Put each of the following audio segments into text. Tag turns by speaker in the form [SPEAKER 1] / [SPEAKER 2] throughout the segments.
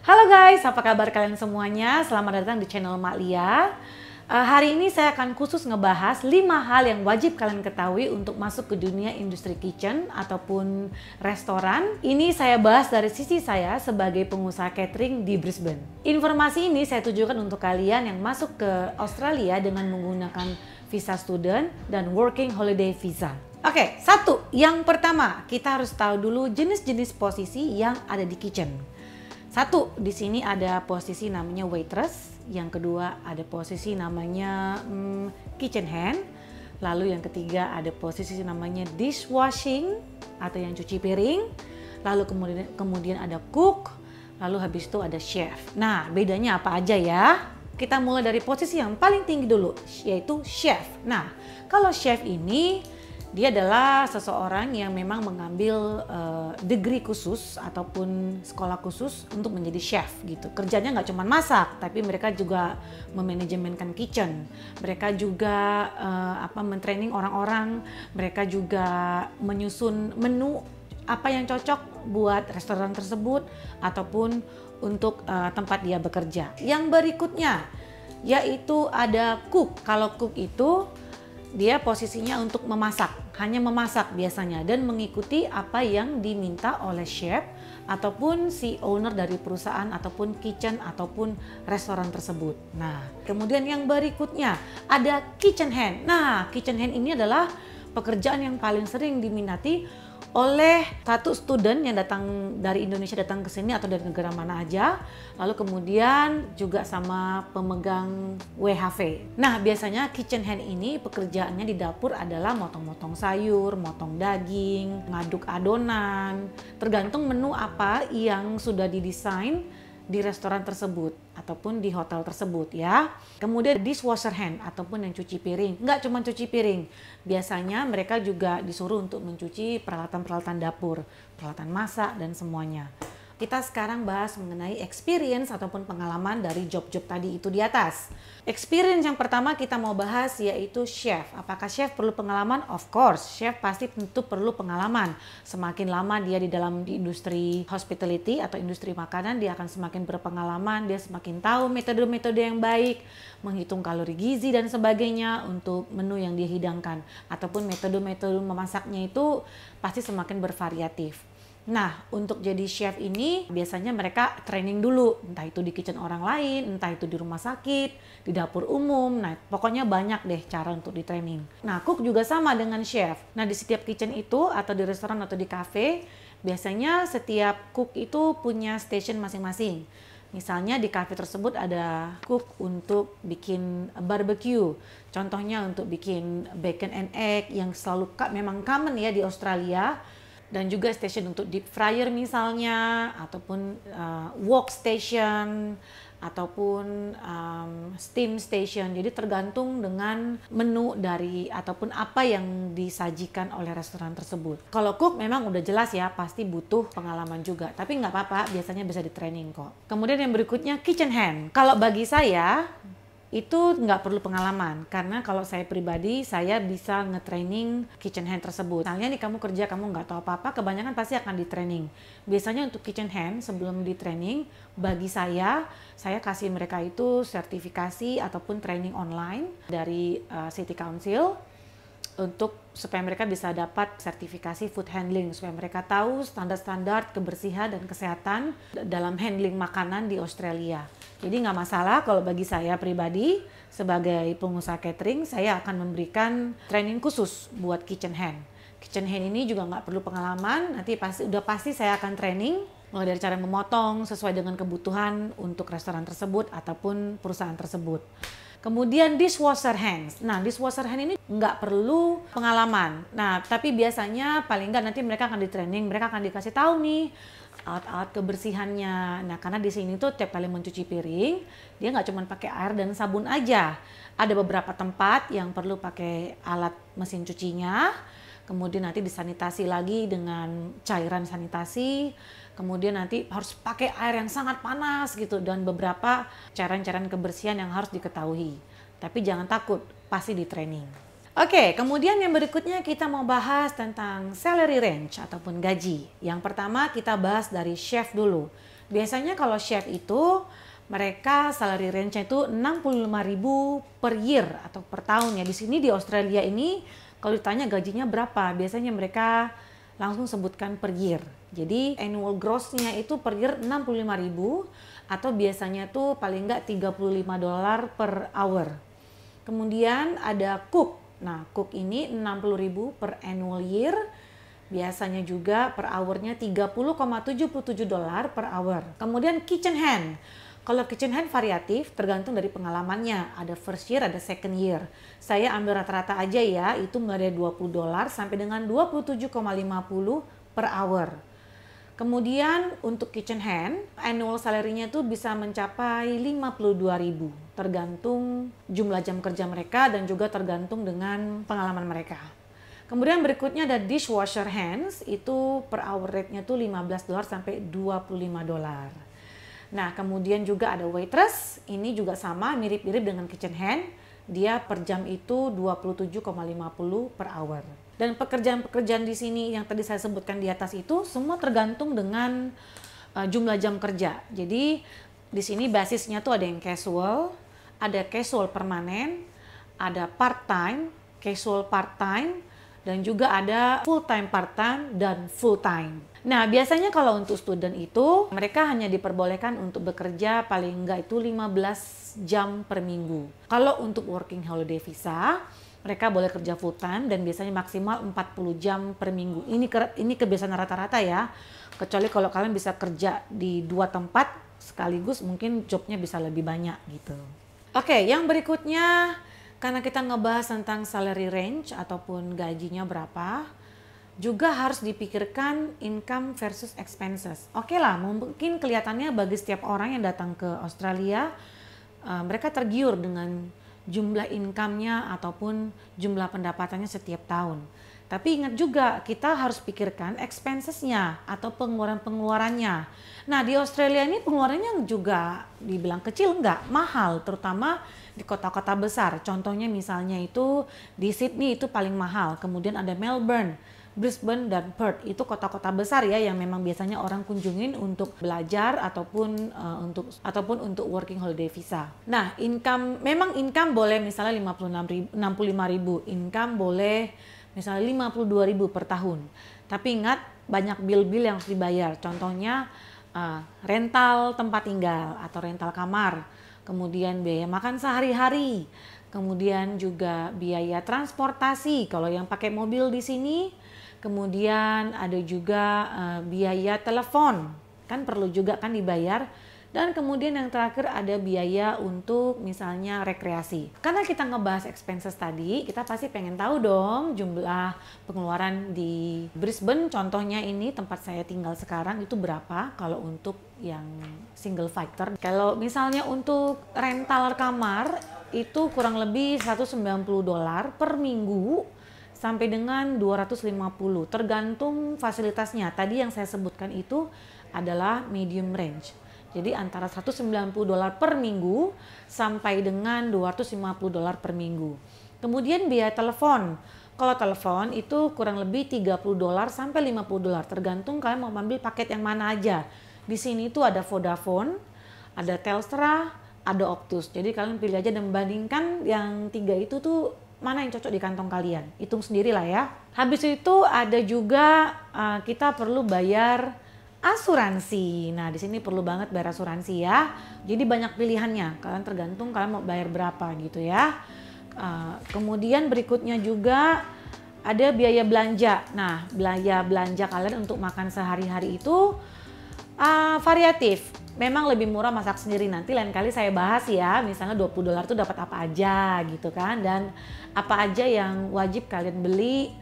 [SPEAKER 1] Halo guys, apa kabar kalian semuanya? Selamat datang di channel Mak Lia. Hari ini saya akan khusus ngebahas 5 hal yang wajib kalian ketahui untuk masuk ke dunia industri kitchen ataupun restoran. Ini saya bahas dari sisi saya sebagai pengusaha catering di Brisbane. Informasi ini saya tujukan untuk kalian yang masuk ke Australia dengan menggunakan visa student dan working holiday visa. Oke, yang pertama kita harus tahu dulu jenis-jenis posisi yang ada di kitchen. Di sini ada posisi namanya waitress, yang kedua ada posisi namanya kitchen hand, lalu yang ketiga ada posisi namanya dishwashing atau yang cuci piring, lalu kemudian ada cook, lalu habis itu ada chef. Nah, bedanya apa aja ya? Kita mulai dari posisi yang paling tinggi dulu, yaitu chef. Nah, kalau chef ini dia adalah seseorang yang memang mengambil degree khusus ataupun sekolah khusus untuk menjadi chef gitu. Kerjanya nggak cuma masak, tapi mereka juga memanajemenkan kitchen. Mereka juga mentraining orang-orang. Mereka juga menyusun menu apa yang cocok buat restoran tersebut ataupun untuk tempat dia bekerja. Yang berikutnya yaitu ada cook. Kalau cook itu dia posisinya untuk memasak, hanya memasak biasanya dan mengikuti apa yang diminta oleh chef ataupun si owner dari perusahaan ataupun kitchen ataupun restoran tersebut. Nah, kemudian yang berikutnya ada kitchen hand. Nah, kitchen hand ini adalah pekerjaan yang paling sering diminati oleh satu student yang datang dari Indonesia datang ke sini atau dari negara mana aja, lalu kemudian juga sama pemegang WHV. Nah, biasanya kitchen hand ini pekerjaannya di dapur adalah motong-motong sayur, motong daging, ngaduk adonan, tergantung menu apa yang sudah didesain di restoran tersebut ataupun di hotel tersebut ya. Kemudian dishwasher hand ataupun yang cuci piring. Nggak cuma cuci piring, biasanya mereka juga disuruh untuk mencuci peralatan-peralatan dapur, peralatan masak dan semuanya. Kita sekarang bahas mengenai experience ataupun pengalaman dari job-job tadi itu di atas. Experience yang pertama kita mau bahas yaitu chef. Apakah chef perlu pengalaman? Of course, chef pasti tentu perlu pengalaman. Semakin lama dia di dalam industri hospitality atau industri makanan, dia akan semakin berpengalaman, dia semakin tahu metode-metode yang baik, menghitung kalori gizi dan sebagainya untuk menu yang dia hidangkan. Ataupun metode-metode memasaknya itu pasti semakin bervariatif. Nah, untuk jadi chef ini biasanya mereka training dulu, entah itu di kitchen orang lain, entah itu di rumah sakit, di dapur umum. Nah, pokoknya banyak deh cara untuk di training. Nah, cook juga sama dengan chef. Nah, di setiap kitchen itu atau di restoran atau di cafe, biasanya setiap cook itu punya station masing-masing. Misalnya di cafe tersebut ada cook untuk bikin barbecue. Contohnya untuk bikin bacon and egg yang selalu memang common ya di Australia. Dan juga station untuk deep fryer misalnya, ataupun wok station, ataupun steam station. Jadi tergantung dengan menu dari ataupun apa yang disajikan oleh restoran tersebut. Kalau cook memang udah jelas ya, pasti butuh pengalaman juga. Tapi nggak apa-apa, biasanya bisa di training kok. Kemudian yang berikutnya kitchen hand. Kalau bagi saya itu nggak perlu pengalaman, karena kalau saya pribadi saya bisa nge-training kitchen hand tersebut. Misalnya nih kamu kerja, kamu nggak tahu apa-apa, kebanyakan pasti akan di-training. Biasanya untuk kitchen hand sebelum di-training, bagi saya kasih mereka itu sertifikasi ataupun training online dari City Council untuk supaya mereka bisa dapat sertifikasi food handling, supaya mereka tahu standar-standar kebersihan dan kesehatan dalam handling makanan di Australia. Jadi nggak masalah kalau bagi saya pribadi sebagai pengusaha catering, saya akan memberikan training khusus buat kitchen hand. Kitchen hand ini juga nggak perlu pengalaman, nanti pasti saya akan training mulai dari cara memotong sesuai dengan kebutuhan untuk restoran tersebut ataupun perusahaan tersebut. Kemudian dishwasher hands. Nah, dishwasher hand ini nggak perlu pengalaman. Nah, tapi biasanya paling nggak nanti mereka akan di training, mereka akan dikasih tahu nih alat-alat kebersihannya. Nah, karena di sini tuh tiap kali mencuci piring, dia nggak cuma pakai air dan sabun aja. Ada beberapa tempat yang perlu pakai alat mesin cucinya, kemudian nanti disanitasi lagi dengan cairan sanitasi, kemudian nanti harus pakai air yang sangat panas gitu, dan beberapa cairan-cairan kebersihan yang harus diketahui. Tapi jangan takut, pasti di training. Oke, kemudian yang berikutnya kita mau bahas tentang salary range ataupun gaji. Yang pertama kita bahas dari chef dulu. Biasanya kalau chef itu mereka salary range-nya itu 65.000 per year atau per tahun ya. Di sini di Australia ini kalau ditanya gajinya berapa, biasanya mereka langsung sebutkan per year. Jadi annual gross-nya itu per year 65.000 atau biasanya tuh paling nggak $35 per hour. Kemudian ada cook. Nah, cook ini 60.000 per annual year. Biasanya juga per hournya $30,77 per hour. Kemudian kitchen hand. Kalau kitchen hand variatif tergantung dari pengalamannya. Ada first year, ada second year. Saya ambil rata-rata aja ya, itu mulai dari $20 sampai dengan 27,50 per hour. Kemudian untuk kitchen hand, annual salary-nya tuh bisa mencapai 52.000, tergantung jumlah jam kerja mereka dan juga tergantung dengan pengalaman mereka. Kemudian berikutnya ada dishwasher hands, itu per hour rate-nya tuh $15 sampai $25. Nah, kemudian juga ada waitress, ini juga sama mirip-mirip dengan kitchen hand, dia per jam itu 27,50 per hour. Dan pekerjaan-pekerjaan di sini yang tadi saya sebutkan di atas itu semua tergantung dengan jumlah jam kerja. Jadi di sini basisnya tuh ada yang casual permanen, ada part-time, casual part-time, dan juga ada full-time part-time dan full-time. Nah, biasanya kalau untuk student itu mereka hanya diperbolehkan untuk bekerja paling enggak itu 15 jam per minggu. Kalau untuk working holiday visa, mereka boleh kerja full time dan biasanya maksimal 40 jam per minggu. Ini kebiasaan rata-rata ya. Kecuali kalau kalian bisa kerja di 2 tempat sekaligus, mungkin jobnya bisa lebih banyak gitu. Oke, yang berikutnya karena kita ngebahas tentang salary range ataupun gajinya berapa, juga harus dipikirkan income versus expenses. Oke lah, mungkin kelihatannya bagi setiap orang yang datang ke Australia, mereka tergiur dengan jumlah income-nya ataupun jumlah pendapatannya setiap tahun. Tapi ingat juga kita harus pikirkan expenses-nya atau pengeluaran-pengeluarannya. Nah, di Australia ini pengeluarannya juga dibilang kecil enggak, mahal, terutama di kota-kota besar. Contohnya misalnya itu di Sydney itu paling mahal, kemudian ada Melbourne, Brisbane dan Perth, itu kota-kota besar ya yang memang biasanya orang kunjungin untuk belajar ataupun untuk working holiday visa. Nah, memang income boleh misalnya 65.000, income boleh misalnya 52.000 per tahun. Tapi ingat banyak bill-bill yang harus dibayar. Contohnya rental tempat tinggal atau rental kamar, kemudian biaya makan sehari-hari, kemudian juga biaya transportasi kalau yang pakai mobil di sini. Kemudian ada juga biaya telepon, kan perlu juga kan dibayar. Dan kemudian yang terakhir ada biaya untuk misalnya rekreasi. Karena kita ngebahas expenses tadi, kita pasti pengen tahu dong jumlah pengeluaran di Brisbane. Contohnya ini tempat saya tinggal sekarang itu berapa kalau untuk yang single factor. Kalau misalnya untuk rental kamar itu kurang lebih $190 per minggu sampai dengan 250, tergantung fasilitasnya. Tadi yang saya sebutkan itu adalah medium range. Jadi antara $190 per minggu sampai dengan $250 per minggu. Kemudian biaya telepon. Kalau telepon itu kurang lebih $30 sampai $50, tergantung kalian mau ambil paket yang mana aja. Di sini tuh ada Vodafone, ada Telstra, ada Optus. Jadi kalian pilih aja dan bandingkan yang 3 itu tuh mana yang cocok di kantong kalian. Hitung sendirilah ya. Habis itu ada juga kita perlu bayar asuransi. Nah, di sini perlu banget bayar asuransi ya. Jadi banyak pilihannya. Kalian tergantung kalian mau bayar berapa gitu ya. Kemudian berikutnya juga ada biaya belanja. Nah, biaya belanja kalian untuk makan sehari-hari itu variatif. Memang lebih murah masak sendiri, nanti lain kali saya bahas ya, misalnya $20 tuh dapat apa aja gitu kan, dan apa aja yang wajib kalian beli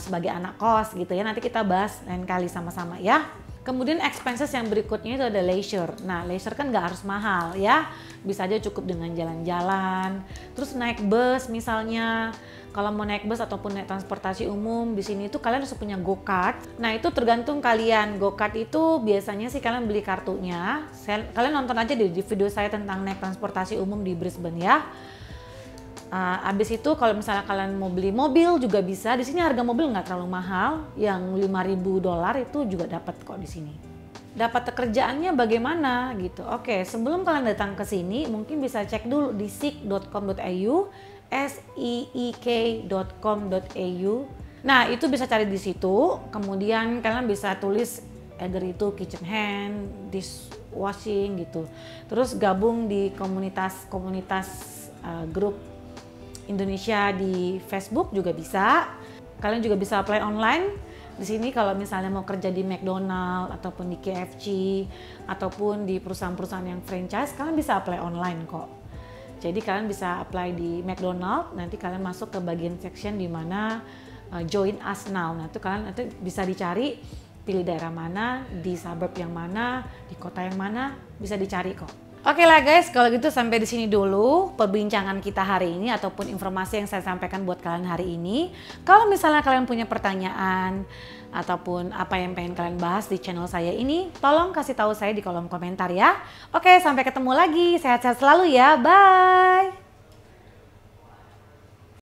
[SPEAKER 1] sebagai anak kos gitu ya, nanti kita bahas lain kali sama-sama ya. Kemudian expenses yang berikutnya itu ada leisure. Nah, leisure kan nggak harus mahal ya, bisa aja cukup dengan jalan-jalan, terus naik bus misalnya. Kalau mau naik bus ataupun naik transportasi umum di sini tuh kalian harus punya go-kart. Nah, itu tergantung kalian. Go-kart itu biasanya sih kalian beli kartunya. Kalian nonton aja di video saya tentang naik transportasi umum di Brisbane ya. Abis itu kalau misalnya kalian mau beli mobil juga bisa. Di sini harga mobil nggak terlalu mahal. Yang $5.000 itu juga dapat kok di sini. dapat pekerjaannya bagaimana gitu. Oke, sebelum kalian datang ke sini mungkin bisa cek dulu di seek.com.au, seek.com.au. Nah, itu bisa cari di situ. Kemudian kalian bisa tulis either itu kitchen hand, dishwashing gitu. Terus gabung di komunitas grup Indonesia di Facebook juga bisa. Kalian juga bisa apply online. Di sini kalau misalnya mau kerja di McDonald ataupun di KFC ataupun di perusahaan-perusahaan yang franchise, kalian bisa apply online kok. Jadi kalian bisa apply di McDonald, nanti kalian masuk ke bagian section di mana join us now. Nah, itu kalian nanti bisa dicari pilih daerah mana, di suburb yang mana, di kota yang mana, bisa dicari kok. Oke lah guys, kalau gitu sampai di sini dulu perbincangan kita hari ini ataupun informasi yang saya sampaikan buat kalian hari ini. Kalau misalnya kalian punya pertanyaan ataupun apa yang pengen kalian bahas di channel saya ini, tolong kasih tahu saya di kolom komentar ya. Oke, sampai ketemu lagi. Sehat-sehat selalu ya. Bye.